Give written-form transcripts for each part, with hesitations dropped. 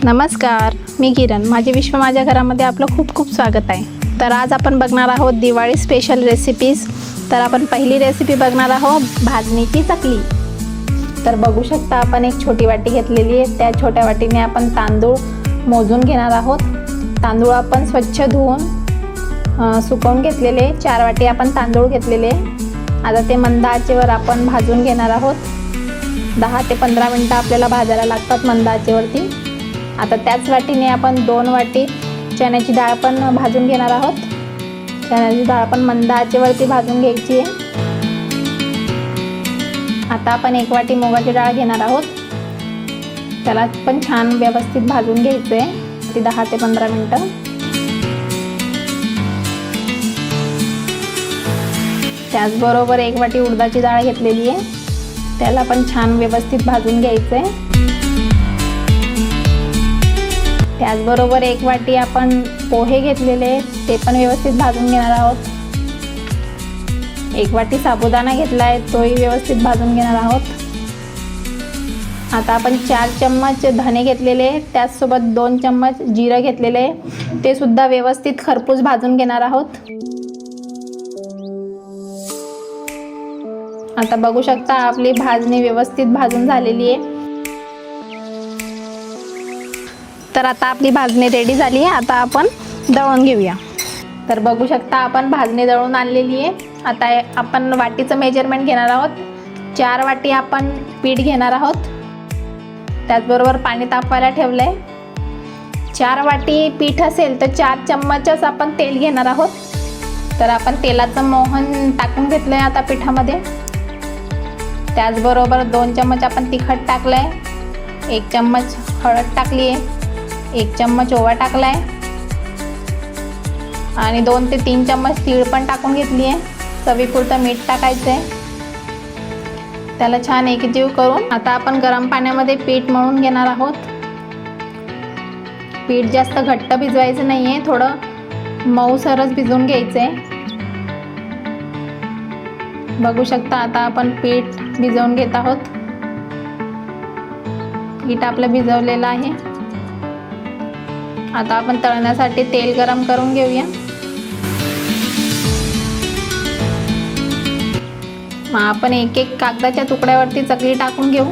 नमस्कार, मी किरण. माझे विश्व माझ्या घरामध्ये आपलं खूप खूप स्वागत आहे. तर आज आपण बघणार आहोत दिवाळी स्पेशल रेसिपीज. तर आपण पहिली रेसिपी बघणार आहोत भाजणीची चकली. तर बघू शकता आपण एक छोटी वाटी घेतलेली आहे. त्या छोट्या वाटीने आपण तांदूळ मोजून घेणार आहोत. तांदूळ आपण स्वच्छ धुवून सुकवून घेतलेले 4 वाटी आपण तांदूळ घेतलेले. आता ते मंद आचेवर आपण भाजून घेणार आहोत. 10 ते 15 मिनटं आपल्याला भाजायला लागतात मंद आचेवरती. आता त्याच वाटीने आपण 2 वाटी चण्याची डाळ पण भाजून घेणार आहोत. चण्याची डाळ पण मंद आचेवरती भाजून घ्यायची आहे. आता आपण 1 वाटी मुगाची डाळ घेणार आहोत. त्याला पण छान व्यवस्थित भाजून घ्यायचं आहे ती 10 ते 15 मिनटं. त्याचबरोबर 1 वाटी उडदाची डाळ घेतलेली आहे. त्याला पण छान व्यवस्थित भाजून घ्यायचं आहे. त्याचबरोबर 1 वाटी आपण पोहे घेतलेले, ते पण व्यवस्थित भाजून घेणार आहोत. 1 वाटी साबुदाणा घेतला आहे, तोही व्यवस्थित भाजून घेणार आहोत. आता आपण 4 चम्मच धणे घेतलेले, त्याचसोबत 2 चम्मच जिरं घेतलेले, ते सुद्धा व्यवस्थित खरपूस भाजून घेणार आहोत. आता बघू शकता आपली भाजणी व्यवस्थित भाजून झालेली आहे. तर आता आपली भाजणी रेडी झाली आहे. आता आपण दळून घेऊया. तर बघू शकता आपण भाजणी दळून आणलेली आहे. आता आपण वाटीचं मेजरमेंट घेणार आहोत. 4 वाटी आपण पीठ घेणार आहोत. त्याचबरोबर पाणी तापवायला ठेवलं आहे. 4 वाटी पीठ असेल तर 4 चम्मचच आपण तेल घेणार आहोत. तर आपण तेलाचं मोहन टाकून घेतलं आहे आता पिठामध्ये. त्याचबरोबर 2 चम्मच आपण तिखट टाकलं आहे. 1 चम्मच हळद टाकली आहे. 1 चम्मच ओवा टाकला आहे आणि 2 ते 3 चम्मच तीळ पण टाकून घेतली आहे. चवीपुरतं मीठ टाकायचं आहे. त्याला छान एकजीव करून आता आपण गरम पाण्यामध्ये पीठ मळून घेणार आहोत. पीठ जास्त घट्ट भिजवायचं नाही आहे, थोडं मऊसरच भिजवून घ्यायचं आहे. बघू शकता आता आपण पीठ भिजवून घेत आहोत. पीठ आपलं भिजवलेलं आहे. आता आपण तळण्यासाठी तेल गरम करून घेऊया. मग आपण एक कागदाच्या तुकड्यावरती चकली टाकून घेऊ.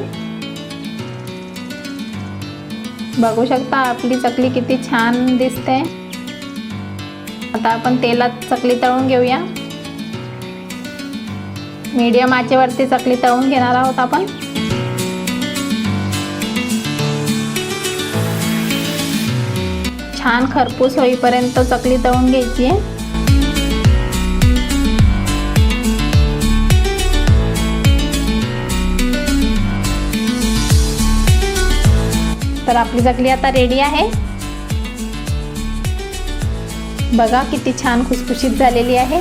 बघू शकता आपली चकली किती छान दिसते. आता आपण तेलात चकली तळून घेऊया. मीडियम आचेवरती चकली तळून घेणार आहोत आपण. छान खरपूस होईपर्यंत चकली तळून घ्यायची आहे. तर आपली चकली आता रेडी आहे. बघा किती छान खुसखुशीत झालेली आहे.